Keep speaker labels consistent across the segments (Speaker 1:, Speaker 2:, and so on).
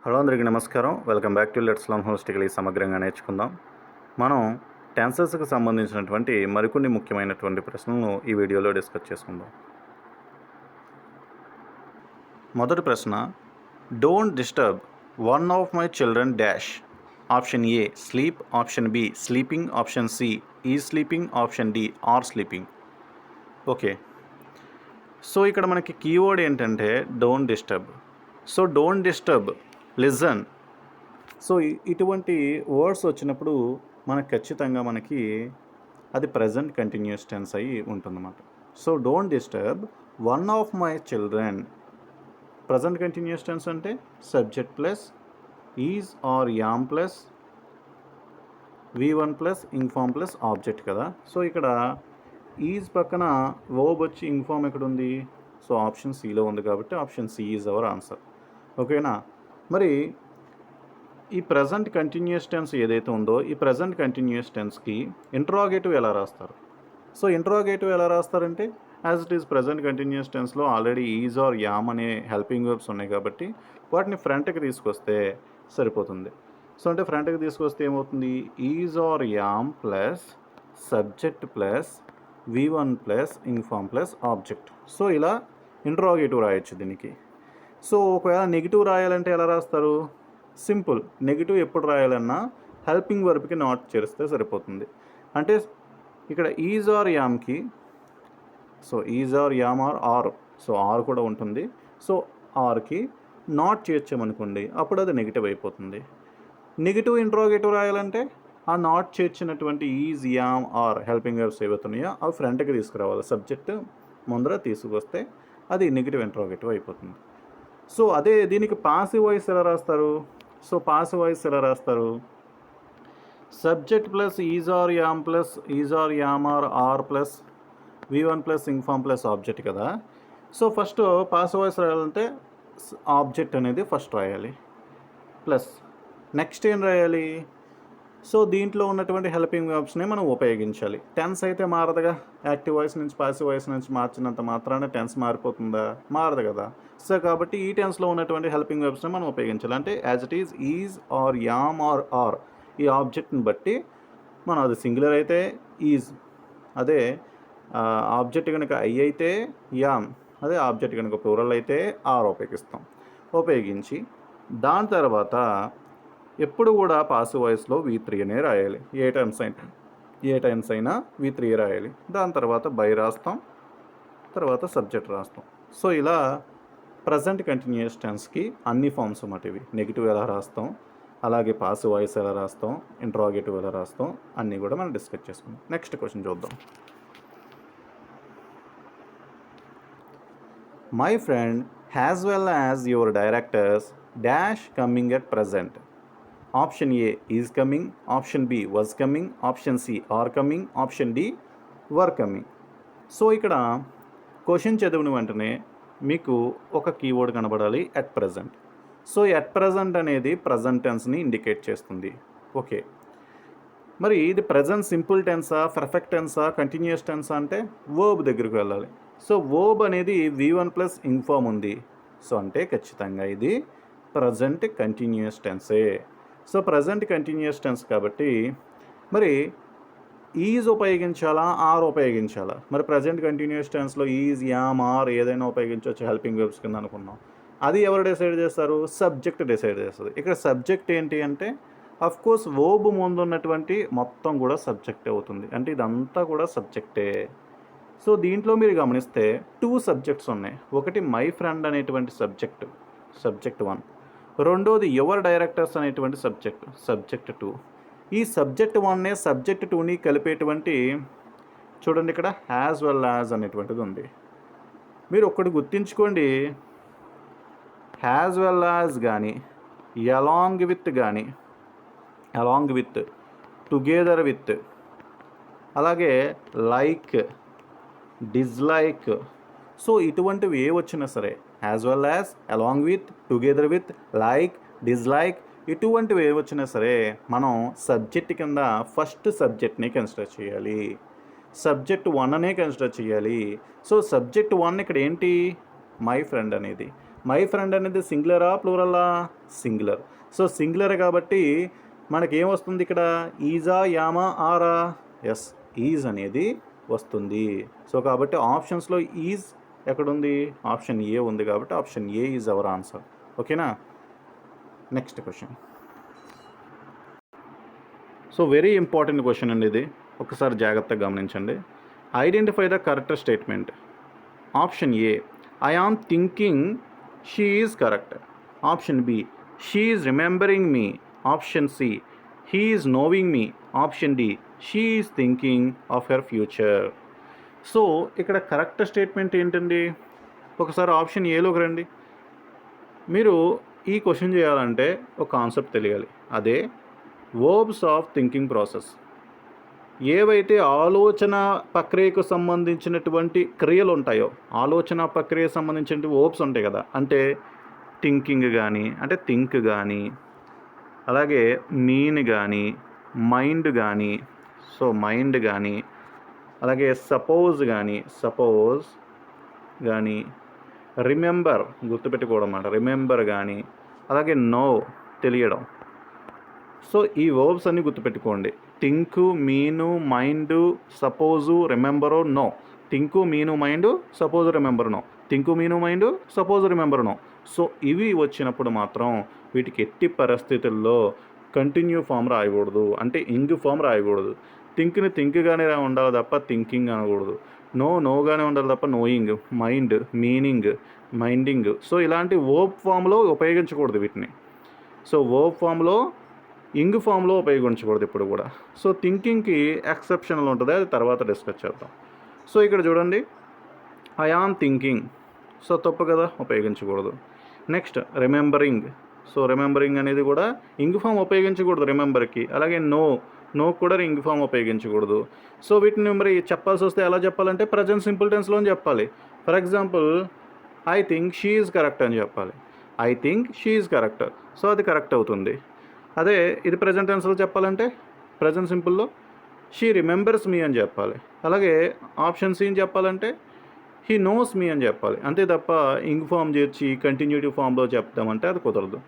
Speaker 1: Hello అందరికీ నమస్కారం. Welcome back to let's learn holistically సమగ్రంగా నేర్చుకుందాం. మనం టెన్సెస్కి సంబంధించినటువంటి మరికొన్ని ముఖ్యమైనటువంటి ప్రశ్నలను ఈ వీడియోలో డిస్కస్ చేసుకుందాం. మొదటి ప్రశ్న, don't disturb one of my children dash. Option A sleep, option B sleeping, option C is sleeping, option D are sleeping. Okay, so ఇక్కడ మనకి కీవర్డ్ ఏంటంటే don't disturb. So don't disturb, listen. So ఇటువంటి words వచ్చినప్పుడు మనకు ఖచ్చితంగా అది present continuous tense అయ్యి ఉంటుందన్నమాట. So don't disturb one of my children. Present continuous tense అంటే subject plus is are am plus V1 plus inform plus object కదా. So ఇక్కడ ఈజ్ పక్కన వర్బ్ వచ్చి ఇన్ఫార్మ్ ఎక్కడ ఉంది? సో ఆప్షన్ సిలో ఉంది కాబట్టి option C is our answer. ఓకేనా? మరి ఈ ప్రజెంట్ కంటిన్యూస్ టెన్స్ ఏదైతే ఉందో ఈ ప్రజెంట్ కంటిన్యూస్ టెన్స్కి ఇంట్రాగేటివ్ ఎలా రాస్తారు? సో ఇంట్రాగేటివ్ ఎలా రాస్తారంటే as it is present continuous టెన్స్లో ఆల్రెడీ ఈజ్ ఆర్ యామ్ అనే హెల్పింగ్ వర్బ్స్ ఉన్నాయి కాబట్టి వాటిని ఫ్రంట్కి తీసుకొస్తే సరిపోతుంది. సో అంటే ఫ్రంట్కి తీసుకొస్తే ఏమవుతుంది? Is are am plus subject plus V1 plus inform plus object. So ఇలా ఇంట్రాగేటివ్ రాయొచ్చు దీనికి. సో ఒకవేళ నెగిటివ్ రాయాలంటే ఎలా రాస్తారు? సింపుల్, నెగిటివ్ ఎప్పుడు రాయాలన్నా హెల్పింగ్ వర్బ్కి నాట్ చేరిస్తే సరిపోతుంది. అంటే ఇక్కడ ఈజ్ ఆర్ యామ్కి, so is are am are so are కూడా ఉంటుంది. సో ఆర్కి నాట్ చేర్చామనుకోండి, అప్పుడు అది నెగిటివ్ అయిపోతుంది. నెగిటివ్ ఇంట్రాగేటివ్ రాయాలంటే ఆ నాట్ చేర్చినటువంటి is am are helping verbs ఏవైతున్నాయో అవి ఫ్రంట్కి తీసుకురావాలి. సబ్జెక్ట్ ముందర తీసుకొస్తే అది నెగిటివ్ ఇంట్రాగేటివ్ అయిపోతుంది. సో అదే దీనికి పాసివ్ వాయిస్ ఎలా రాస్తారు? సో పాసివ్ వాయిస్ ఎలా రాస్తారు? Subject plus is are am plus is are am are plus V1 plus inform plus object కదా. సో ఫస్ట్ పాసివ్ వాయిస్ రాయాలంటే ఆబ్జెక్ట్ అనేది ఫస్ట్ రాయాలి, ప్లస్ నెక్స్ట్ ఏం రాయాలి? సో దీంట్లో ఉన్నటువంటి హెల్పింగ్ వర్బ్స్ని మనం ఉపయోగించాలి. టెన్స్ అయితే మారదుగా. యాక్టివ్ వాయిస్ నుంచి పాసివ్ వాయిస్ నుంచి మార్చినంత మాత్రాన టెన్స్ మారిపోతుందా? మారదు కదా. సో కాబట్టి ఈ టెన్స్లో ఉన్నటువంటి హెల్పింగ్ వర్బ్స్ని మనం ఉపయోగించాలి. అంటే as it is are am or ఈ ఆబ్జెక్ట్ని బట్టి మనం అది సింగులర్ అయితే ఈజ్, అదే ఆబ్జెక్ట్ కనుక ఐ అయితే యామ్, అదే ఆబ్జెక్ట్ కనుక ప్లూరల్ అయితే ఆర్ ఉపయోగిస్తాం. ఉపయోగించి దాని తర్వాత ఎప్పుడు కూడా పాసివ్ వాయిస్లో V3 అనే రాయాలి. ఏ టైమ్స్ అయినా V3 రాయాలి. దాని తర్వాత బై రాస్తాం, తర్వాత సబ్జెక్ట్ రాస్తాం. సో ఇలా ప్రజెంట్ కంటిన్యూస్ టెన్స్కి అన్ని ఫామ్స్ అన్నమాట ఇవి. నెగిటివ్ ఎలా రాస్తాం, అలాగే పాసివ్ వాయిస్ ఎలా రాస్తాం, ఇంట్రాగేటివ్ ఎలా రాస్తాం, అన్నీ కూడా మనం డిస్కస్ చేసుకుందాం. నెక్స్ట్ క్వశ్చన్ చూద్దాం. My friend has well as your directors dash coming at present. Option A is coming, option B was coming, option C are coming, option D were coming. So ఇక్కడ question చదివిన వెంటనే మీకు ఒక keyword కనబడాలి, at present. So at present అనేది present టెన్స్ని indicate చేస్తుంది. Okay, మరి ఇది ప్రజెంట్ సింపుల్ టెన్సా, పర్ఫెక్ట్ టెన్సా, కంటిన్యూస్ టెన్సా అంటే వర్బ్ దగ్గరికి వెళ్ళాలి. సో వర్బ్ అనేది V1 ప్లస్ ఇన్ఫార్మ్ ఉంది. సో అంటే ఖచ్చితంగా ఇది ప్రజెంట్ కంటిన్యూస్ టెన్సే. సో ప్రజెంట్ కంటిన్యూస్ టెన్స్ కాబట్టి మరి ఈజ్ ఉపయోగించాలా, ఆర్ ఉపయోగించాలా? మరి ప్రజెంట్ కంటిన్యూస్ టెన్స్లో ఈజ్ యామ్ ఆర్ ఏదైనా ఉపయోగించవచ్చు హెల్పింగ్ వర్బ్స్ కింద అనుకున్నాం. అది ఎవరు డిసైడ్ చేస్తారు? సబ్జెక్ట్ డిసైడ్ చేస్తుంది. ఇక్కడ సబ్జెక్ట్ ఏంటి అంటే అఫ్కోర్స్ వర్బ్ ముందు ఉన్నటువంటి మొత్తం కూడా సబ్జెక్ట్ అవుతుంది. అంటే ఇదంతా కూడా సబ్జెక్టే. సో దీంట్లో మీరు గమనిస్తే 2 సబ్జెక్ట్స్ ఉన్నాయి. ఒకటి మై ఫ్రెండ్ అనేటువంటి సబ్జెక్ట్ 1, రెండోది యువర్ డైరెక్టర్స్ అనేటువంటి సబ్జెక్ట్ 2. ఈ సబ్జెక్ట్ 1నే సబ్జెక్ట్ 2ని కలిపేటువంటి చూడండి ఇక్కడ హ్యాస్ వెల్ యాజ్ అనేటువంటిది ఉంది. మీరు ఒక్కటి గుర్తుంచుకోండి, హ్యాస్ వెల్ యాజ్ కానీ, అలాంగ్ విత్ కానీ, అలాంగ్ విత్, టుగెదర్ విత్, అలాగే లైక్, డిస్లైక్. సో ఇటువంటివి ఏ వచ్చినా సరే as well as, along with, together with, like, dislike ఇటువంటివి ఏ వచ్చినా సరే మనం సబ్జెక్ట్ కింద ఫస్ట్ సబ్జెక్ట్ని కన్సిడర్ చేయాలి. సబ్జెక్ట్ 1 అనే కన్సిడర్ చేయాలి. సో సబ్జెక్ట్ 1 ఇక్కడ ఏంటి? మై ఫ్రెండ్ అనేది. మై ఫ్రెండ్ అనేది సింగులరా ప్లూరలా? సింగులర్. సో సింగులర్ కాబట్టి మనకేమొస్తుంది ఇక్కడ? ఈజా, యామా, ఆరా? ఎస్, ఈజ్ అనేది వస్తుంది. సో కాబట్టి ఆప్షన్స్లో ఈజ్ ఎక్కడుంది? ఆప్షన్ ఏ ఉంది కాబట్టి option A is our answer. ఓకేనా? Next question. So very important question అండి ఇది. ఒకసారి జాగ్రత్తగా గమనించండి. Identify the correct statement. Option A, I am thinking she is correct. Option B, she is remembering me. Option C, he is knowing me. Option D, she is thinking of her future. So ఇక్కడ correct statement ఏంటండి? ఒకసారి option ఏలోకి రండి. మీరు ఈ question చేయాలంటే ఒక concept తెలియాలి. అదే వర్బ్స్ ఆఫ్ థింకింగ్ ప్రాసెస్. ఏవైతే ఆలోచన ప్రక్రియకు సంబంధించినటువంటి క్రియలు ఉంటాయో, ఆలోచన ప్రక్రియకు సంబంధించిన వర్బ్స్ ఉంటాయి కదా, అంటే థింకింగ్ కానీ, అంటే థింక్ కానీ, అలాగే మీన్ కానీ, మైండ్ కానీ, సో మైండ్ కానీ, అలాగే సపోజ్ కానీ, రిమెంబర్ గుర్తుపెట్టుకోవడం అన్నమాట, రిమెంబర్ కానీ, అలాగే నో తెలియడం. సో ఈ వర్బ్స్ అన్నీ గుర్తుపెట్టుకోండి. Think, mean, mind, suppose, remember, know. Think, mean, mind, suppose, remember, know. Think, mean, mind, suppose, remember, know. So ఇవి వచ్చినప్పుడు మాత్రం వీటికి ఎట్టి పరిస్థితుల్లో కంటిన్యూ ఫామ్ రాయకూడదు, అంటే ఇంగ్ ఫామ్ రాయకూడదు. థింక్ని థింక్గానే ఉండాలి తప్ప థింకింగ్ అనకూడదు. నోగానే ఉండాలి తప్ప knowing, mind, meaning, minding. So ఇలాంటి వర్బ్ ఫామ్లో ఉపయోగించకూడదు వీటిని. సో వర్బ్ ఫామ్లో, ఇంగ్ ఫామ్లో ఉపయోగించకూడదు ఇప్పుడు కూడా. సో థింకింగ్కి ఎక్సెప్షనల్ ఉంటుంది, అది తర్వాత డిస్కస్ చేద్దాం. సో ఇక్కడ చూడండి, ఐ ఆమ్ థింకింగ్. సో తప్పు కదా, ఉపయోగించకూడదు. Next remembering. సో రిమెంబరింగ్ అనేది కూడా ఇంగ్ ఫామ్ ఉపయోగించకూడదు రిమెంబర్కి. అలాగే నో కూడా ఇంగ్ ఫామ్ ఉపయోగించకూడదు. సో వీటిని మరి చెప్పాల్సి వస్తే ఎలా చెప్పాలంటే ప్రజెంట్ సింపుల్ టెన్స్లో చెప్పాలి. For example, I think she is correct అని చెప్పాలి. I think she is correct. So అది కరెక్ట్ అవుతుంది. అదే ఇది ప్రజెంట్ టెన్స్లో చెప్పాలంటే ప్రజెంట్ సింపుల్లో షీ రిమెంబర్స్ మీ అని చెప్పాలి. అలాగే ఆప్షన్ సి అని చెప్పాలంటే హీ నోస్ మీ అని చెప్పాలి. అంతే తప్ప ఇంగ్ ఫామ్ చేర్చి కంటిన్యూటివ్ ఫామ్లో చెప్తామంటే అది కుదరదు.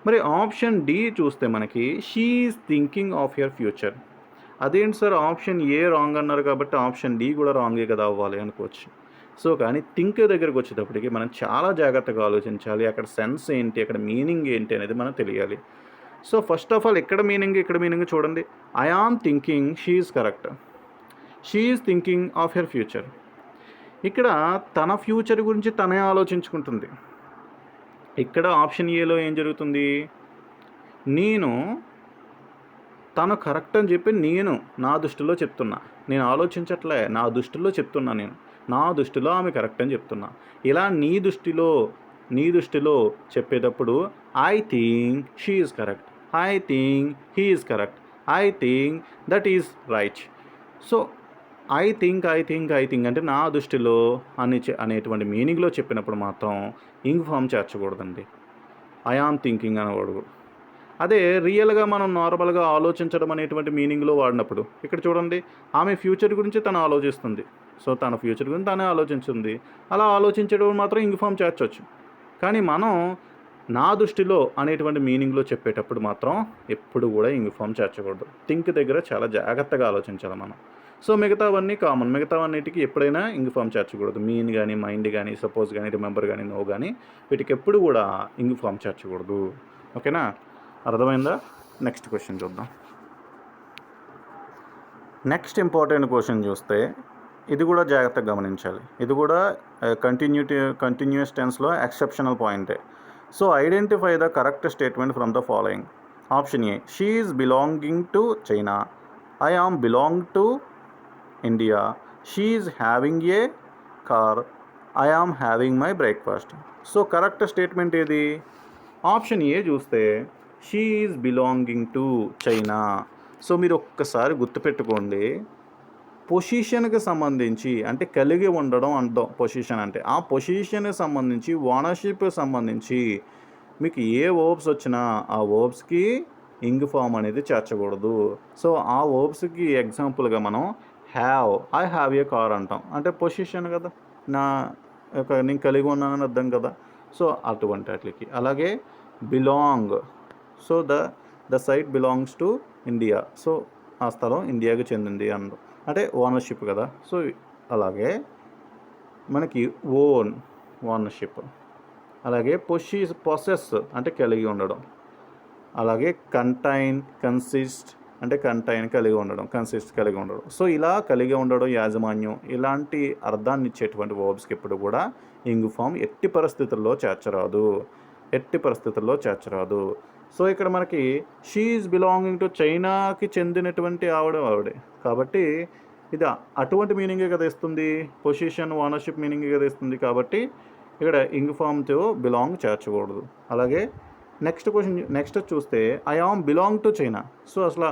Speaker 1: మరి ఆప్షన్ డి చూస్తే మనకి she is thinking of your future. అదేంటి సార్, ఆప్షన్ ఏ రాంగ్ అన్నారు కాబట్టి ఆప్షన్ డి కూడా రాంగే కదా అవ్వాలి అనుకోవచ్చు. సో కానీ థింక్ దగ్గరికి వచ్చేటప్పటికి మనం చాలా జాగ్రత్తగా ఆలోచించాలి. అక్కడ సెన్స్ ఏంటి, అక్కడ మీనింగ్ ఏంటి అనేది మనకు తెలియాలి. సో ఫస్ట్ ఆఫ్ ఆల్ ఇక్కడ మీనింగ్ చూడండి. I am thinking she is correct. She is thinking of her future. ఇక్కడ తన ఫ్యూచర్ గురించి తనే ఆలోచించుకుంటుంది. ఇక్కడ ఆప్షన్ ఏలో ఏం జరుగుతుంది? తను కరెక్ట్ అని చెప్పి నేను నా దృష్టిలో చెప్తున్నా, నేను ఆలోచించట్లే, నా దృష్టిలో చెప్తున్నా, నా దృష్టిలో ఆమె కరెక్ట్ అని చెప్తున్నా. ఇలా నీ దృష్టిలో చెప్పేటప్పుడు I think she is correct, I think he is correct, I think that is right. So I think అంటే నా దృష్టిలో అనేటువంటి మీనింగ్లో చెప్పినప్పుడు మాత్రం ఇంగ్ ఫామ్ చేర్చకూడదండి. ఐ ఆమ్ థింకింగ్ అనకూడదు. అదే రియల్గా మనం నార్మల్గా ఆలోచించడం అనేటువంటి మీనింగ్లో వాడినప్పుడు ఇక్కడ చూడండి, ఆమె ఫ్యూచర్ గురించి తను ఆలోచిస్తుంది. సో తన ఫ్యూచర్ గురించి తనే ఆలోచించింది. అలా ఆలోచించడం మాత్రం ఇంగ్ ఫామ్ చేర్చవచ్చు. కానీ మనం నా దృష్టిలో అనేటువంటి మీనింగ్లో చెప్పేటప్పుడు మాత్రం ఎప్పుడు కూడా ఇంగ్ ఫామ్ చేర్చకూడదు. థింక్ దగ్గర చాలా జాగ్రత్తగా ఆలోచించాలి మనం. సో మిగతావన్నీ కామన్, మిగతావన్నిటికీ ఎప్పుడైనా ఇంగ్ ఫామ్ చేర్చకూడదు. మీన్ కానీ, మైండ్ కానీ, సపోజ్ కానీ, రిమెంబర్ కానీ, నో కానీ, వీటికి ఎప్పుడు కూడా ఇంగ్ ఫామ్ చేర్చకూడదు. ఓకేనా, అర్థమైందా? నెక్స్ట్ క్వశ్చన్ చూద్దాం. నెక్స్ట్ ఇంపార్టెంట్ క్వశ్చన్ చూస్తే ఇది కూడా జాగ్రత్తగా గమనించాలి. ఇది కూడా కంటిన్యూస్ టెన్స్లో ఎక్సెప్షనల్ పాయింటే. So identify the correct statement from the following. Option A, she is belonging to China. I am belong to India. She is having a car. I am having my breakfast. So correct statement ఏది? Option A చూస్తే she is belonging to China. So మీరు ఒక్కసారి గుర్తుపెట్టుకోండి, పొజిషన్కి సంబంధించి అంటే కలిగి ఉండడం అంటాం పొజిషన్ అంటే. ఆ పొజిషన్కి సంబంధించి, ఓనర్షిప్కి సంబంధించి మీకు ఏ వర్బ్స్ వచ్చినా ఆ వర్బ్స్కి ఇంగ్ ఫామ్ అనేది చేర్చకూడదు. సో ఆ వర్బ్స్కి ఎగ్జాంపుల్గా మనం ఐ హ్యావ్ ఏ కార్ అంటాం. అంటే పొజిషన్ కదా, నేను కలిగి ఉన్నానని అర్థం కదా. సో అటువంటి వాటికి. అలాగే belong, so the site belongs to India, so ఆ స్థలం ఇండియాకి చెందింది అంటే ఓనర్షిప్ కదా. సో అలాగే మనకి ఓనర్షిప్, అలాగే పొసెస్ అంటే కలిగి ఉండడం, అలాగే కన్సిస్ట్ అంటే కలిగి ఉండడం, కలిగి ఉండడం. సో ఇలా కలిగి ఉండడం, యాజమాన్యం, ఇలాంటి అర్థాన్ని ఇచ్చేటువంటి వర్బ్స్కి ఎప్పుడు కూడా ఇంగ్ ఫామ్ ఎట్టి పరిస్థితుల్లో చేర్చరాదు. సో ఇక్కడ మనకి షీ ఈజ్ బిలాంగింగ్ టు చైనాకి చెందినటువంటి ఆవిడే కాబట్టి ఇది అటువంటి మీనింగే కదా ఇస్తుంది, పొజిషన్ ఓనర్షిప్ మీనింగే కదా ఇస్తుంది. కాబట్టి ఇక్కడ ఇంగ్ ఫామ్తో బిలాంగ్ చేర్చకూడదు. అలాగే నెక్స్ట్ చూస్తే I am belong to China. So అసలు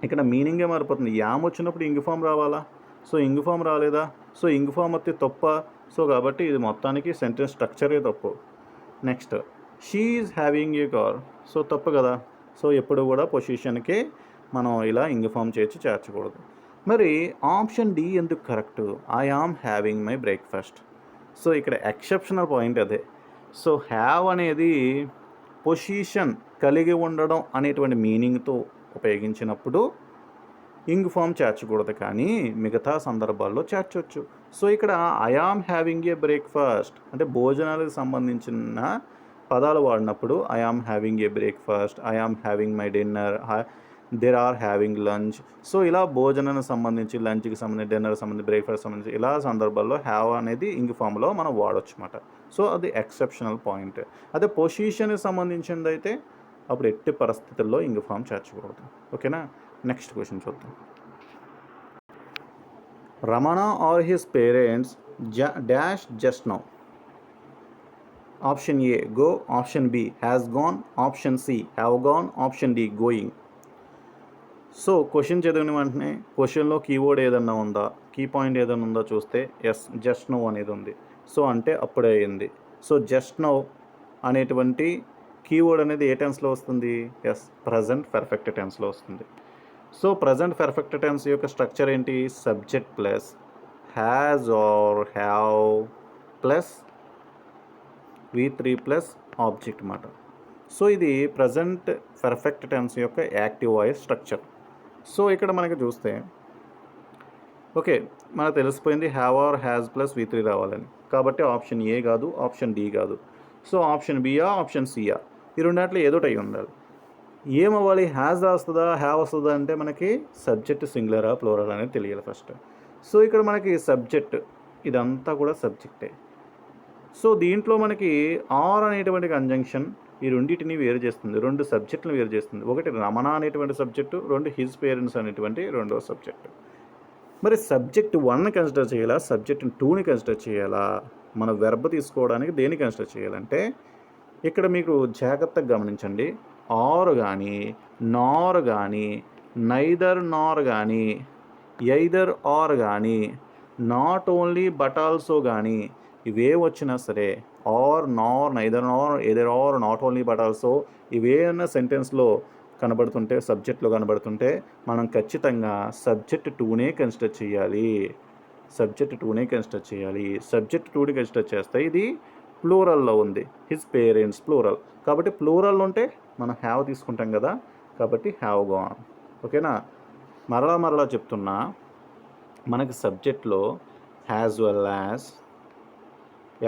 Speaker 1: ఇక్కడ మీనింగే మారిపోతుంది. యామ్ వచ్చినప్పుడు ఇంగ్ ఫామ్ రావాలా, సో ఇంగ్ ఫామ్ రాలేదా, సో ఇంగ్ ఫామ్ వస్తే తప్ప. సో కాబట్టి ఇది మొత్తానికి సెంటెన్స్ స్ట్రక్చరే తప్పు. Next she is having a car, so తప్పు కదా. సో ఎప్పుడు కూడా పొజిషన్కి మనం ఇలా ఇంగ్ ఫామ్ చేర్చకూడదు. మరి ఆప్షన్ డి ఎందుకు correct, I am having my breakfast. So ఇక్కడ ఎక్సెప్షనల్ పాయింట్ అదే. సో హ్యావ్ అనేది పొజిషన్ కలిగి ఉండడం అనేటువంటి మీనింగ్తో ఉపయోగించినప్పుడు ఇంగ్ ఫామ్ చేర్చకూడదు, కానీ మిగతా సందర్భాల్లో చేర్చవచ్చు. సో ఇక్కడ I am having a breakfast అంటే భోజనాలకు సంబంధించిన పదాలు వాడినప్పుడు I am having a breakfast, I am having my dinner, there are having lunch. So ఇలా భోజనానికి సంబంధించి, లంచ్కి సంబంధించి, డిన్నర్కి సంబంధించి, బ్రేక్ఫాస్ట్ సంబంధించి ఇలా సందర్భాల్లో హ్యావ్ అనేది ఇంగ్ ఫామ్లో మనం వాడచ్చు అన్నమాట. సో అది ఎక్సెప్షనల్ పాయింట్. అదే పొజిషన్కి సంబంధించింది అయితే అప్పుడు ఎట్టి పరిస్థితుల్లో ఇంగ్ ఫామ్ చేర్చకూడదు. ఓకేనా. నెక్స్ట్ క్వశ్చన్ చూద్దాం. Ramana are his parents dash just now. Option A go, option B has gone, option C have gone, option D going. So question చదివిన వెంటనే క్వశ్చన్లో కీవర్డ్ ఏదన్నా ఉందా, కీ పాయింట్ ఏదైనా ఉందా చూస్తే ఎస్ జస్ట్ నో అనేది ఉంది. సో అంటే అప్పుడే అయింది. సో జస్ట్ నో అనేటువంటి కీవర్డ్ అనేది ఏ టెన్స్లో వస్తుంది, ఎస్ ప్రజెంట్ పర్ఫెక్ట్ టెన్స్లో వస్తుంది. సో ప్రజెంట్ పర్ఫెక్ట్ టెన్స్ యొక్క స్ట్రక్చర్ ఏంటి, subject plus has or have plus V3 plus object అన్నమాట. సో ఇది ప్రజెంట్ పర్ఫెక్ట్ టెన్స్ యొక్క యాక్టివ్ వాయిస్ స్ట్రక్చర్. సో ఇక్కడ మనకి చూస్తే ఓకే మనకు తెలిసిపోయింది have or has plus V3 రావాలని. కాబట్టి ఆప్షన్ ఏ కాదు, ఆప్షన్ డి కాదు. సో ఆప్షన్ బియా, ఆప్షన్ సియా, ఈ రెండాట్లో ఏదోటి అయి ఉండాలి. ఏమవ్వాలి, హ్యాజ్ వస్తుందా హ్యావ్ వస్తుందా అంటే మనకి సబ్జెక్ట్ సింగులరా ప్లూరల్ అనేది తెలియాలి ఫస్ట్. సో ఇక్కడ మనకి సబ్జెక్ట్ ఇదంతా కూడా సబ్జెక్టే. సో దీంట్లో మనకి ఆర్ అనేటువంటి కంజంక్షన్ ఈ రెండింటిని వేరు చేస్తుంది, రెండు సబ్జెక్టులను వేరు చేస్తుంది. ఒకటి రమణ అనేటువంటి సబ్జెక్టు, రెండు హిజ్ పేరెంట్స్ అనేటువంటి రెండో సబ్జెక్టు. మరి సబ్జెక్ట్ 1ని కన్సిడర్ చేయాలా, సబ్జెక్ట్ 2ని కన్సిడర్ చేయాలా, మన వెర్బ్ తీసుకోవడానికి దేన్ని కన్సిడర్ చేయాలంటే ఇక్కడ మీకు జాగ్రత్తగా గమనించండి. ఆర్ కానీ, నార్ కానీ, నైదర్ నార్ కానీ, ఎయిదర్ ఆర్ కానీ, నాట్ ఓన్లీ బట్ ఆల్సో కానీ ఇవే వచ్చినా సరే, or nor neither nor either or not only but also ఇవేమన్నా సెంటెన్స్లో కనబడుతుంటే, సబ్జెక్ట్లో కనబడుతుంటే మనం ఖచ్చితంగా సబ్జెక్ట్ 2నే కన్సిడర్ చేయాలి. సబ్జెక్ట్ 2ని కన్సిడర్ చేస్తే ఇది ప్లూరల్లో ఉంది, హిజ్ పేరెంట్స్ ప్లూరల్. కాబట్టి ప్లూరల్ ఉంటే మనం హ్యావ్ తీసుకుంటాం కదా, కాబట్టి హ్యావ్ గాన్. ఓకేనా. మరలా చెప్తున్నా, మనకి సబ్జెక్ట్లో has well as,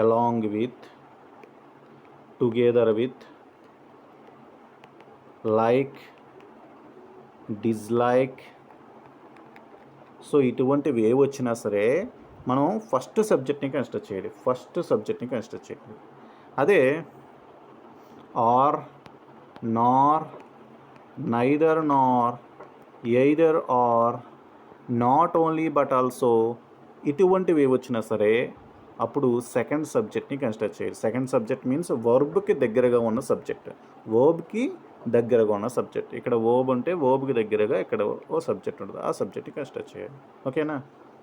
Speaker 1: along with, together with, like, dislike. So ఇటువంటివి ఏ వచ్చినా సరే మనం ఫస్ట్ సబ్జెక్ట్ని కన్సిడర్ చేయాలి. అదే are, nor, neither nor, either or, not only but also ఇటువంటివి ఏ వచ్చినా సరే అప్పుడు సెకండ్ సబ్జెక్ట్ని కన్సిడర్ చేయాలి. సెకండ్ సబ్జెక్ట్ మీన్స్ వర్బ్కి దగ్గరగా ఉన్న సబ్జెక్ట్, ఇక్కడ వర్బ్ అంటే వర్బ్కి దగ్గరగా ఇక్కడ ఓ సబ్జెక్ట్ ఉంటుంది, ఆ సబ్జెక్ట్ని కన్సిడర్ చేయాలి. ఓకేనా.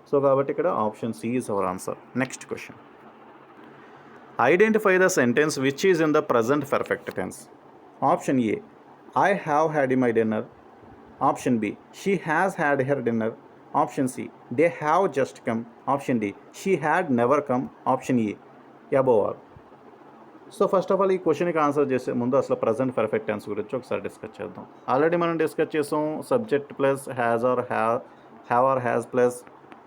Speaker 1: సో కాబట్టి ఇక్కడ option C is our answer. Next question. Identify the sentence which is in the present perfect tense. Option A I have had my dinner. Option B she has had her dinner. Option C, they have just come. Option D, she had never come. Option E, above all. So first of all ఈ క్వశ్చన్కి answer చేసే ముందు అసలు present perfect tense గురించి ఒకసారి discuss చేద్దాం. Already మనం discuss చేసాం subject plus has or have or has plus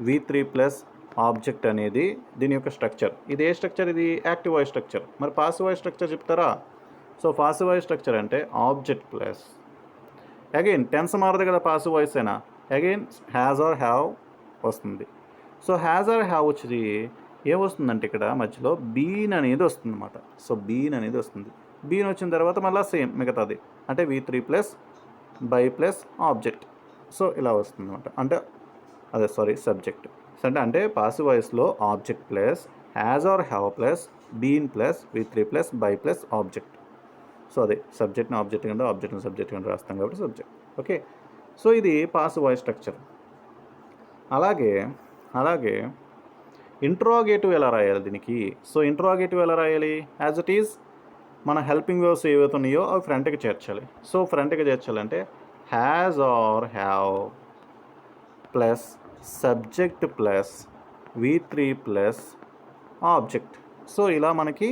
Speaker 1: V3 plus object అనేది దీని యొక్క స్ట్రక్చర్. ఇది ఏ స్ట్రక్చర్? ఇది యాక్టివ్ వాయిస్ స్ట్రక్చర్. మరి పాసివ్ వాయిస్ స్ట్రక్చర్ చెప్తారా? సో పాసివ్ వాయిస్ స్ట్రక్చర్ అంటే ఆబ్జెక్ట్ ప్లస్ అగైన్ టెన్స్ మారదు కదా, పాసివ్ వాయిస్ అయినా అగైన్ హ్యాజ్ ఆర్ హ్యావ్ వస్తుంది. సో హ్యాజ్ ఆర్ హ్యావ్ వచ్చి ఏమొస్తుందంటే ఇక్కడ మధ్యలో బీన్ అనేది వస్తుంది అన్నమాట. సో బీన్ అనేది వస్తుంది. బీన్ వచ్చిన తర్వాత మళ్ళీ సేమ్ మిగతాది అంటే V3 plus by plus object. So ఇలా వస్తుంది అనమాట. అంటే అదే సబ్జెక్ట్ అంటే పాసివ్ వాయిస్లో object plus has or have plus been plus V3 plus by plus object. So అదే సబ్జెక్ట్ని ఆబ్జెక్ట్ కింద ఆబ్జెక్ట్ని సబ్జెక్ట్ కింద రాస్తాం కాబట్టి సబ్జెక్ట్. ఓకే, సో ఇది పాసివ్ వాయిస్ స్ట్రక్చర్. అలాగే ఇంట్రాగేటివ్ ఎలా రాయాలి దీనికి? సో ఇంట్రాగేటివ్ ఎలా రాయాలి? యాజ్ ఇట్ ఈజ్ మన హెల్పింగ్ వర్బ్స్ ఏవైతే ఉన్నాయో అవి ఫ్రంట్కి చేర్చాలి. సో ఫ్రంట్కి చేర్చాలంటే has or have plus subject plus V3 plus object. So ఇలా మనకి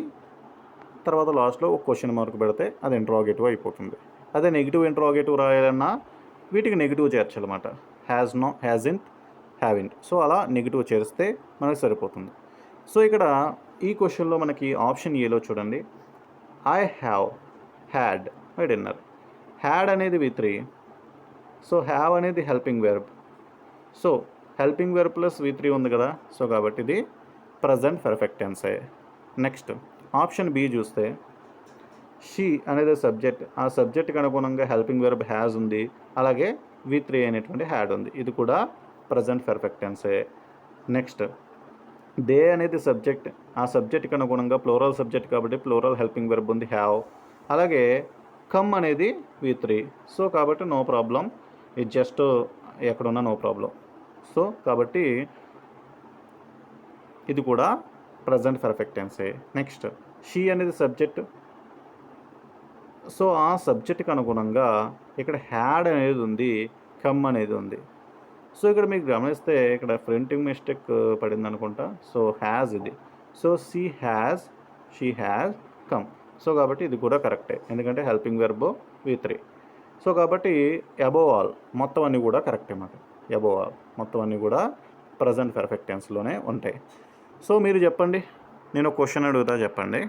Speaker 1: తర్వాత లాస్ట్లో ఒక క్వశ్చన్ మార్క్ పెడితే అది ఇంట్రాగేటివ్ అయిపోతుంది. అదే నెగిటివ్ ఇంట్రాగేటివ్ రాయాలన్నా వీటికి నెగిటివ్ చేర్చాలన్నమాట. Hasn't haven't. సో అలా నెగిటివ్ చేరిస్తే మనకు సరిపోతుంది. సో ఇక్కడ ఈ క్వశ్చన్లో మనకి ఆప్షన్ ఏలో చూడండి, I have had my dinner. Had అనేది V3. సో హ్యావ్ అనేది helping verb. So helping verb plus V3 ఉంది కదా, సో కాబట్టి ఇది ప్రజెంట్ పర్ఫెక్ట్ టెన్సే. నెక్స్ట్ ఆప్షన్ బి చూస్తే షీ అనేది సబ్జెక్ట్. ఆ సబ్జెక్ట్కి అనుగుణంగా హెల్పింగ్ వెర్బ్ హ్యాజ్ ఉంది, అలాగే V3 అనేటువంటి హ్యాడ్ ఉంది. ఇది కూడా ప్రజెంట్ పర్ఫెక్ట్ టెన్సే. నెక్స్ట్ దే అనేది సబ్జెక్ట్. ఆ సబ్జెక్ట్కి అనుగుణంగా ప్లోరల్ సబ్జెక్ట్ కాబట్టి ప్లోరల్ హెల్పింగ్ వెర్బ్ ఉంది హ్యావ్. అలాగే కమ్ అనేది V3. సో కాబట్టి నో ప్రాబ్లం, ఇది జస్ట్ ఎక్కడున్నా నో ప్రాబ్లం. సో కాబట్టి ఇది కూడా ప్రజెంట్ పర్ఫెక్ట్ టెన్సే. నెక్స్ట్ షీ అనేది సబ్జెక్ట్. సో ఆ సబ్జెక్ట్కి అనుగుణంగా ఇక్కడ హ్యాడ్ అనేది ఉంది, కమ్ అనేది ఉంది. సో ఇక్కడ మీకు గమనిస్తే ఇక్కడ ప్రింటింగ్ మిస్టేక్ పడింది అనుకుంటా. సో హ్యాజ్ ఇది. So she has come. So కాబట్టి ఇది కూడా కరెక్టే, ఎందుకంటే హెల్పింగ్ వెర్బ్ V3. సో కాబట్టి అబోవ్ ఆల్ మొత్తం అన్నీ కూడా కరెక్టే మాట. అబోవ్ ఆల్ మొత్తం అన్నీ కూడా ప్రజెంట్ పర్ఫెక్ట్ టెన్స్లోనే ఉంటాయి. సో మీరు చెప్పండి, నేను క్వశ్చన్ అడుగుతా చెప్పండి.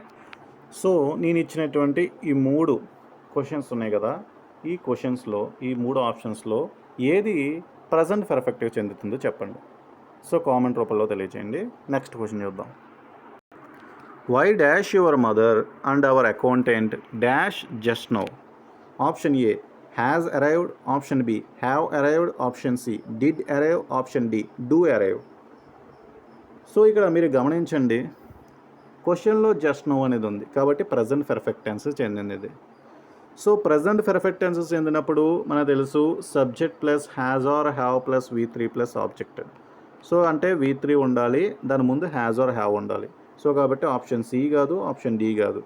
Speaker 1: సో నేను ఇచ్చినటువంటి ఈ 3 క్వశ్చన్స్ ఉన్నాయి కదా, ఈ క్వశ్చన్స్లో ఈ 3 ఆప్షన్స్లో ఏది ప్రజెంట్ పర్ఫెక్ట్గా చెందుతుందో చెప్పండి. సో కామెంట్ రూపంలో తెలియజేయండి. నెక్స్ట్ క్వశ్చన్ చూద్దాం. Why dash your mother and our accountant dash just now? Option A has arrived, option B have arrived, option C did arrive, option D do arrive. So ఇక్కడ మీరు గమనించండి, క్వశ్చన్లో just no అనేది ఉంది కాబట్టి present perfect tense చెందింది ఇది. So present perfect tenses చెందినప్పుడు మనకు తెలుసు subject plus has or have plus V3 plus object. So అంటే V3 ఉండాలి, దాని ముందు హ్యాజ్ ఆర్ హ్యావ్ ఉండాలి. సో కాబట్టి ఆప్షన్ సి కాదు, ఆప్షన్ డి కాదు.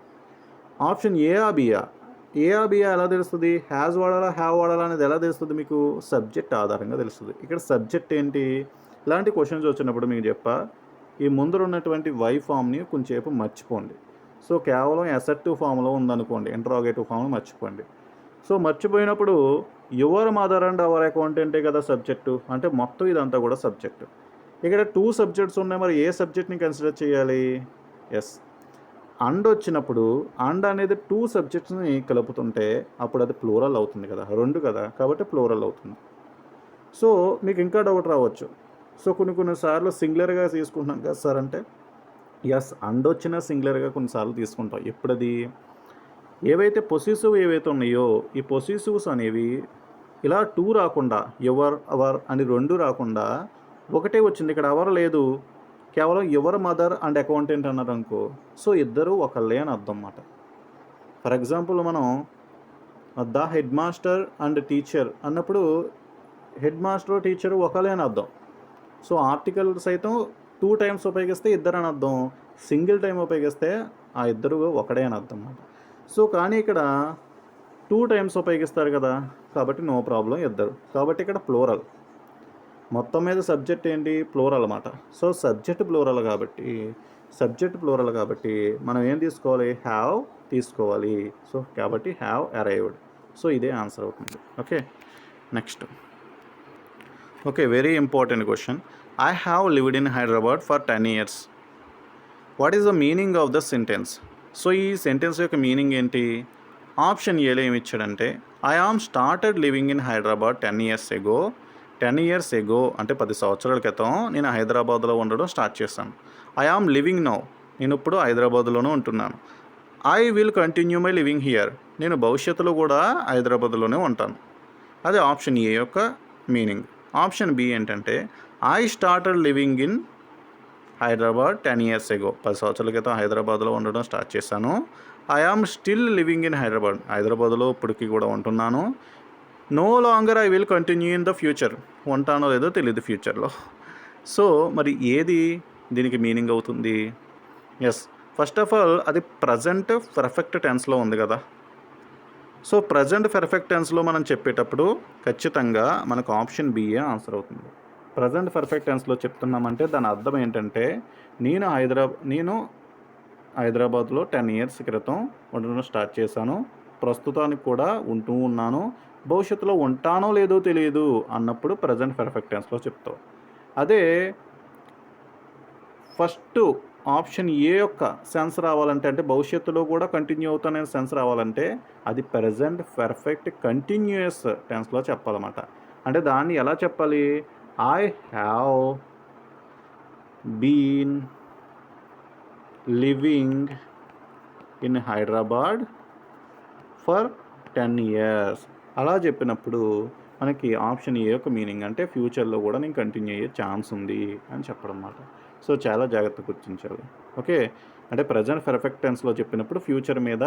Speaker 1: ఆప్షన్ ఏఆ బియా ఎలా తెలుస్తుంది? హ్యాజ్ వాడాలా హ్యావ్ వాడాలా అనేది ఎలా తెలుస్తుంది మీకు? సబ్జెక్ట్ ఆధారంగా తెలుస్తుంది. ఇక్కడ సబ్జెక్ట్ ఏంటి? ఇలాంటి క్వశ్చన్స్ వచ్చినప్పుడు మీకు చెప్పా, ఈ ముందర ఉన్నటువంటి వై ఫామ్ని కొంచెంసేపు మర్చిపోండి. సో కేవలం అసర్టివ్ ఫామ్లో ఉందనుకోండి, ఇంట్రాగేటివ్ ఫామ్ని మర్చిపోండి. సో మర్చిపోయినప్పుడు యువర్ మదర్ అండ్ అవర్ అకౌంటెంటే కదా సబ్జెక్టు, అంటే మొత్తం ఇదంతా కూడా సబ్జెక్టు. ఇక్కడ 2 సబ్జెక్ట్స్ ఉన్నాయి, మరి ఏ సబ్జెక్ట్ని కన్సిడర్ చేయాలి? ఎస్, అండ్ వచ్చినప్పుడు అండ్ అనేది 2 సబ్జెక్ట్స్ని కలుపుతుంటే అప్పుడు అది ప్లూరల్ అవుతుంది కదా, 2 కదా, కాబట్టి ప్లూరల్ అవుతుంది. సో మీకు ఇంకా డౌట్ రావచ్చు, సో కొన్నిసార్లు సింగులర్గా తీసుకుంటున్నాం కదా సార్ అంటే, ఎస్ అండ్ వచ్చిన సింగులర్గా కొన్నిసార్లు తీసుకుంటాం. ఎప్పుడది ఏవైతే పొసిసివ్ ఏవైతే ఉన్నాయో ఈ పొసిసివ్స్ అనేవి ఇలా 2 రాకుండా ఎవర్ అవర్ అని 2 రాకుండా ఒకటే వచ్చింది. ఇక్కడ అవర్ లేదు, కేవలం యువర్ మదర్ అండ్ అకౌంటెంట్ అన్నారు అనుకో, సో ఇద్దరు ఒకళ్ళే అని అర్థం అన్నమాట. ఫర్ ఎగ్జాంపుల్ మనం the head master and teacher అన్నప్పుడు హెడ్ మాస్టర్ టీచర్ ఒకళ్ళే అని అర్థం. సో ఆర్టికల్ సైతం 2 టైమ్స్ ఉపయోగిస్తే ఇద్దరు అని అర్థం, సింగిల్ టైం ఉపయోగిస్తే ఆ ఇద్దరు ఒకడే అని అర్థం అన్నమాట. సో కానీ ఇక్కడ 2 టైమ్స్ ఉపయోగిస్తారు కదా, కాబట్టి నో ప్రాబ్లం ఇద్దరు. కాబట్టి ఇక్కడ ప్లూరల్, మొత్తం మీద సబ్జెక్ట్ ఏంటి? ప్లూరల్ అన్నమాట. సో సబ్జెక్ట్ ప్లూరల్ కాబట్టి సబ్జెక్ట్ ప్లూరల్ కాబట్టి మనం ఏం తీసుకోవాలి, హ్యావ్ తీసుకోవాలి. సో కాబట్టి హ్యావ్ అరైవ్డ్. సో ఇదే ఆన్సర్ అవుతుంది. Okay, next. Okay, very important question. I have lived in Hyderabad for 10 years. What is the meaning of the sentence? So ఈ సెంటెన్స్ యొక్క మీనింగ్ ఏంటి? ఆప్షన్ ఏలో ఏమి ఇచ్చాడంటే I am started living in Hyderabad 10 years ago. 10 years ago అంటే 10 సంవత్సరాల క్రితం నేను హైదరాబాద్లో ఉండడం స్టార్ట్ చేశాను. ఐ ఆమ్ లివింగ్ నౌ, నేను ఇప్పుడు హైదరాబాద్లోనే ఉంటున్నాను. I will continue my living here, నేను భవిష్యత్తులో కూడా హైదరాబాద్లోనే ఉంటాను. అది ఆప్షన్ ఏ యొక్క మీనింగ్. ఆప్షన్ బి ఏంటంటే I started living in Hyderabad 10 years ago. 10 సంవత్సరాల క్రితం హైదరాబాద్లో ఉండడం స్టార్ట్ చేశాను. I am still living in Hyderabad, హైదరాబాద్లో ఇప్పటికీ కూడా ఉంటున్నాను. No longer I will continue in the future, ఉంటానో లేదో తెలియదు ఫ్యూచర్లో. సో మరి ఏది దీనికి మీనింగ్ అవుతుంది? ఎస్, ఫస్ట్ ఆఫ్ ఆల్ అది ప్రజెంట్ పర్ఫెక్ట్ టెన్స్లో ఉంది కదా. సో ప్రజెంట్ పర్ఫెక్ట్ టెన్స్లో మనం చెప్పేటప్పుడు ఖచ్చితంగా మనకు ఆప్షన్ బిఏ ఆన్సర్ అవుతుంది. ప్రజెంట్ పర్ఫెక్ట్ టెన్స్లో చెప్తున్నామంటే దాని అర్థం ఏంటంటే నేను హైదరాబాద్లో 10 years క్రితం ఉండడం స్టార్ట్ చేశాను, ప్రస్తుతానికి కూడా ఉంటూ ఉన్నాను, భవిష్యత్తులో ఉంటానో లేదో తెలియదు అన్నప్పుడు ప్రజెంట్ పర్ఫెక్ట్ టెన్స్లో చెప్తావు. అదే ఫస్ట్ ఆప్షన్ ఏ యొక్క సెన్స్ రావాలంటే, అంటే భవిష్యత్తులో కూడా కంటిన్యూ అవుతానే సెన్స్ రావాలంటే అది ప్రజెంట్ పర్ఫెక్ట్ కంటిన్యూయస్ టెన్స్లో చెప్పాలన్నమాట. అంటే దాన్ని ఎలా చెప్పాలి? I have been living in Hyderabad for 10 years అలా చెప్పినప్పుడు మనకి ఆప్షన్ ఏ యొక్క మీనింగ్ అంటే ఫ్యూచర్లో కూడా నేను కంటిన్యూ అయ్యే ఛాన్స్ ఉంది అని చెప్పడం అన్నమాట. సో చాలా జాగ్రత్తగా గుర్తించాలి. ఓకే, అంటే ప్రజెంట్ పర్ఫెక్ట్ టెన్స్లో చెప్పినప్పుడు ఫ్యూచర్ మీద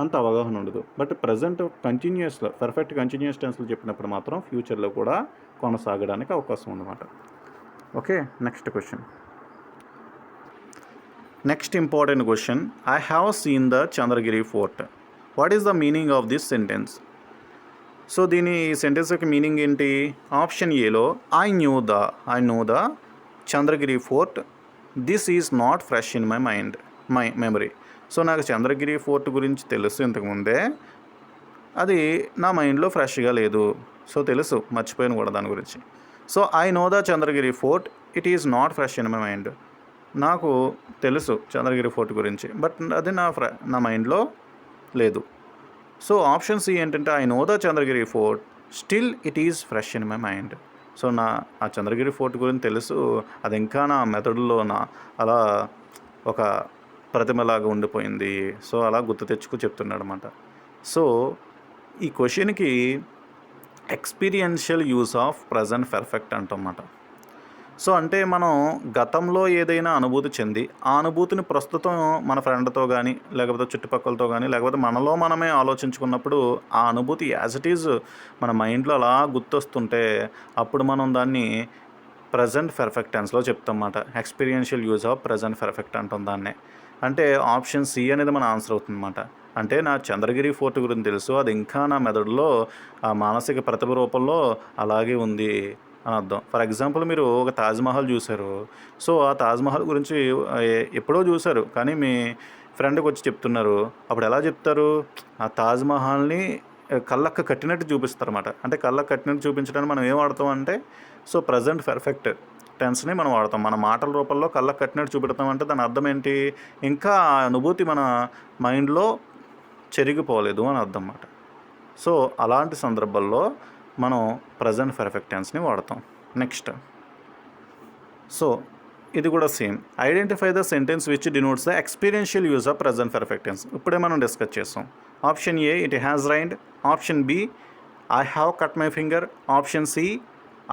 Speaker 1: అంత అవగాహన ఉండదు, బట్ ప్రజెంట్ కంటిన్యూస్లో పర్ఫెక్ట్ కంటిన్యూస్ టెన్స్లో చెప్పినప్పుడు మాత్రం ఫ్యూచర్లో కూడా కొనసాగడానికి అవకాశం ఉందన్నమాట. Okay, next question. Next important question. I have seen the Chandragiri fort. What is the meaning of this sentence? So దీని సెంటెన్స్ యొక్క మీనింగ్ ఏంటి? ఆప్షన్ ఏలో I know the Chandragiri fort, this is not fresh in my memory. So నాకు Chandragiri fort గురించి తెలుసు ఇంతకుముందే, అది నా మైండ్లో ఫ్రెష్గా లేదు. సో తెలుసు, మర్చిపోయాను కూడా దాని గురించి. So I know the Chandragiri fort, it is not fresh in my mind. నాకు తెలుసు చంద్రగిరి ఫోర్ట్ గురించి, బట్ అది నా మైండ్లో లేదు. సో ఆప్షన్ సి ఏంటంటే I know the Chandragiri fort, still it is fresh in my mind. So ఆ చంద్రగిరి ఫోర్ట్ గురించి తెలుసు, అది ఇంకా నా మెథడ్లో అలా ఒక ప్రతిమలాగా ఉండిపోయింది. సో అలా గుర్తు తెచ్చుకు చెప్తున్నాడు అనమాట. సో ఈ క్వశ్చన్కి experiential use of present perfect అంటమాట. సో అంటే మనం గతంలో ఏదైనా అనుభూతి చెంది ఆ అనుభూతిని ప్రస్తుతం మన ఫ్రెండ్తో కానీ లేకపోతే చుట్టుపక్కలతో కానీ లేకపోతే మనలో మనమే ఆలోచించుకున్నప్పుడు ఆ అనుభూతి యాజ్ ఇట్ ఈజ్ మన మైండ్లో అలా గుర్తొస్తుంటే అప్పుడు మనం దాన్ని ప్రజెంట్ పర్ఫెక్ట్ టెన్స్లో చెప్తామన్నమాట. Experiential use of present perfect అంటాం దాన్నే. అంటే ఆప్షన్ సి అనేది మన ఆన్సర్ అవుతుందన్నమాట. అంటే నా చంద్రగిరి ఫోర్ట్ గురించి తెలుసు, అది ఇంకా నా మెదడులో ఆ మానసిక ప్రతిభ రూపంలో అలాగే ఉంది అని అర్థం. ఫర్ ఎగ్జాంపుల్ మీరు ఒక తాజ్మహల్ చూశారు. సో ఆ తాజ్మహల్ గురించి ఎప్పుడో చూశారు, కానీ మీ ఫ్రెండ్కి వచ్చి చెప్తున్నారు. అప్పుడు ఎలా చెప్తారు? ఆ తాజ్మహల్ని కళ్ళకు కట్టినట్టు చూపిస్తారు అన్నమాట. అంటే కళ్ళకు కట్టినట్టు చూపించడానికి మనం ఏం వాడతాం అంటే సో ప్రజెంట్ పర్ఫెక్ట్ టెన్స్ని మనం వాడతాం. మన మాటల రూపంలో కళ్ళకు కట్టినట్టు చూపెడతాం. అంటే దాని అర్థం ఏంటి? ఇంకా ఆ అనుభూతి మన మైండ్లో చెరిగిపోలేదు అని అర్థం అన్నమాట. సో అలాంటి సందర్భాల్లో మనం ప్రజెంట్ పర్ఫెక్ట్ టెన్స్ని వాడతాం. నెక్స్ట్, సో ఇది కూడా same. Identify the sentence which denotes the experiential use of present perfect tense. ఇప్పుడే మనం డిస్కస్ చేస్తాం. Option A it has rained, option B I have cut my finger, option C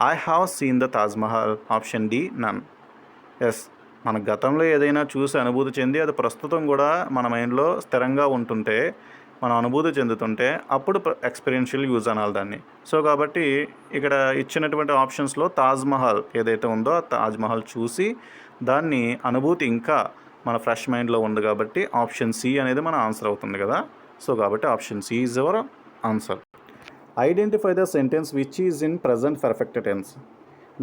Speaker 1: I have seen the Taj Mahal, option D none. Yes, మన గతంలో ఏదైనా చూసి అనుభూతి చెంది అది ప్రస్తుతం కూడా మన మైండ్లో స్థిరంగా ఉంటుంటే, మనం అనుభూతి చెందుతుంటే అప్పుడు ఎక్స్పీరియన్షియల్ యూజ్ అనాలి దాన్ని. సో కాబట్టి ఇక్కడ ఇచ్చినటువంటి ఆప్షన్స్లో తాజ్మహల్ ఏదైతే ఉందో ఆ తాజ్మహల్ చూసి దాన్ని అనుభూతి ఇంకా మన ఫ్రెష్ మైండ్లో ఉంది కాబట్టి ఆప్షన్ సి అనేది మన ఆన్సర్ అవుతుంది కదా. సో కాబట్టి option C is our answer. Identify the sentence which is in present perfect tense.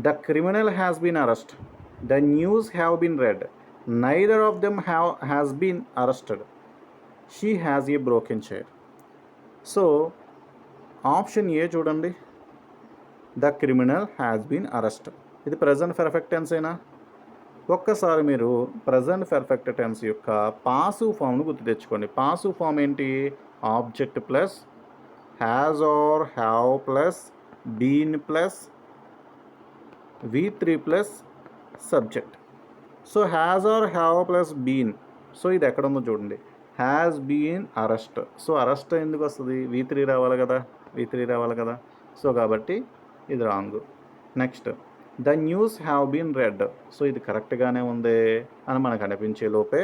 Speaker 1: The criminal has been arrest, the news have been read, neither of them has been arrested, she has a broken chair. So option A చూడండి, the criminal has been arrested. ఇది present perfect tense అయినా? ఒక్కసారి మీరు present perfect tense యొక్క passive ఫామ్ను గుర్తు తెచ్చుకోండి. Passive form ఏంటి? Object plus has or have plus been plus V3 plus subject. So has or have plus been. So ఇది ఎక్కడ ఉందో చూడండి, has been arrest. So arrest ఎందుకు వస్తుంది? V3 రావాలి కదా, V3 రావాలి కదా. సో కాబట్టి ఇది wrong. Next, the news have been read. So ఇది కరెక్ట్గానే ఉంది అని మనకు అనిపించే లోపే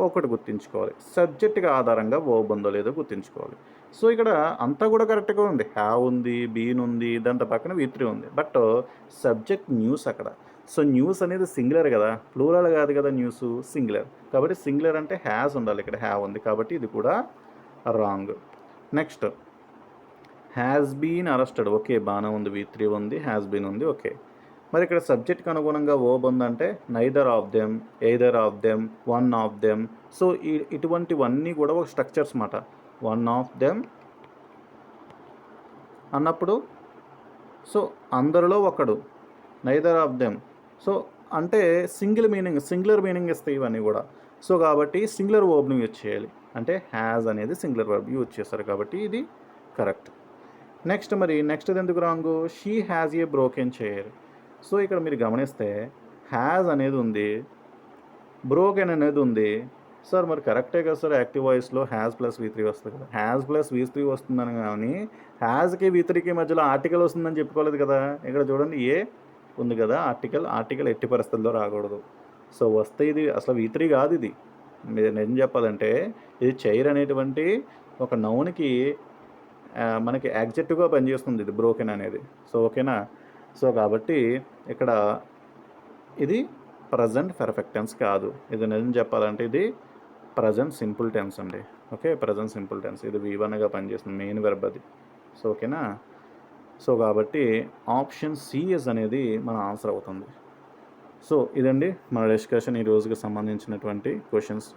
Speaker 1: ఒకటి గుర్తుంచుకోవాలి, సబ్జెక్ట్గా ఆధారంగా వర్బ్ ఉందో లేదో గుర్తుంచుకోవాలి. సో ఇక్కడ అంతా కూడా కరెక్ట్గా ఉంది, హ్యావ్ ఉంది, బీన్ ఉంది, దాంతో పక్కన V3 ఉంది, బట్ సబ్జెక్ట్ న్యూస్ అక్కడ. సో న్యూస్ అనేది సింగులర్ కదా, ప్లూరల్ కాదు కదా, న్యూస్ సింగులర్. కాబట్టి సింగులర్ అంటే హ్యాస్ ఉండాలి, ఇక్కడ హ్యావ్ ఉంది కాబట్టి ఇది కూడా wrong. Next, has been arrested. Okay, బాగానే ఉంది, V3 ఉంది, హ్యాస్ బీన్ ఉంది, ఓకే. మరి ఇక్కడ సబ్జెక్ట్కి అనుగుణంగా వర్బ్ ఉందంటే neither of them, either of them, one of them. So ఇటువంటివన్నీ కూడా ఒక స్ట్రక్చర్స్ మాట. వన్ ఆఫ్ దెమ్ అన్నప్పుడు సో అందరిలో ఒకడు, నైదర్ ఆఫ్ దెమ్. సో అంటే సింగులర్ మీనింగ్ ఇస్తాయి ఇవన్నీ కూడా. సో కాబట్టి సింగులర్ వర్బ్ని యూజ్ చేయాలి, అంటే హ్యాజ్ అనేది సింగులర్ వర్బ్ యూజ్ చేస్తారు కాబట్టి ఇది కరెక్ట్. నెక్స్ట్, మరి నెక్స్ట్ ఎందుకు wrong? She has a broken chair. So ఇక్కడ మీరు గమనిస్తే హ్యాజ్ అనేది ఉంది, బ్రోకెన్ అనేది ఉంది. సార్ మరి కరెక్టే కదా సార్, యాక్టివ్ వాయిస్లో హ్యాజ్ ప్లస్ V3 వస్తుంది కదా. హ్యాజ్ ప్లస్ V3 వస్తుందని కానీ హ్యాజ్కి V3కి మధ్యలో ఆర్టికల్ వస్తుందని చెప్పుకోలేదు కదా. ఇక్కడ చూడండి, ఏ ఉంది కదా ఆర్టికల్ ఎట్టి పరిస్థితుల్లో రాకూడదు. సో వస్తే ఇది అసలు V3 కాదు. ఇది మీరు నిజం చెప్పాలంటే ఇది చైర్ అనేటువంటి ఒక నౌన్కి మనకి యాడ్జెక్టివ్గా పనిచేస్తుంది ఇది బ్రోకెన్ అనేది. సో ఓకేనా. సో కాబట్టి ఇక్కడ ఇది ప్రజెంట్ పర్ఫెక్ట్ టెన్స్ కాదు, ఇది నిజం చెప్పాలంటే ఇది ప్రజెంట్ సింపుల్ టెన్స్ అండి. ఓకే, ప్రజెంట్ సింపుల్ టెన్స్, ఇది V1గా పనిచేస్తుంది, మెయిన్ వెర్బ్ అది. సో ఓకేనా. సో కాబట్టి ఆప్షన్ సిఎస్ అనేది మన ఆన్సర్ అవుతుంది. సో ఇదండి మన డిస్కషన్ ఈ రోజుకి సంబంధించినటువంటి క్వశ్చన్స్.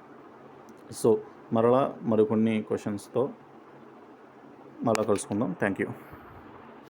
Speaker 1: సో మరలా మరికొన్ని క్వశ్చన్స్తో మరలా కలుసుకుందాం. Thank you.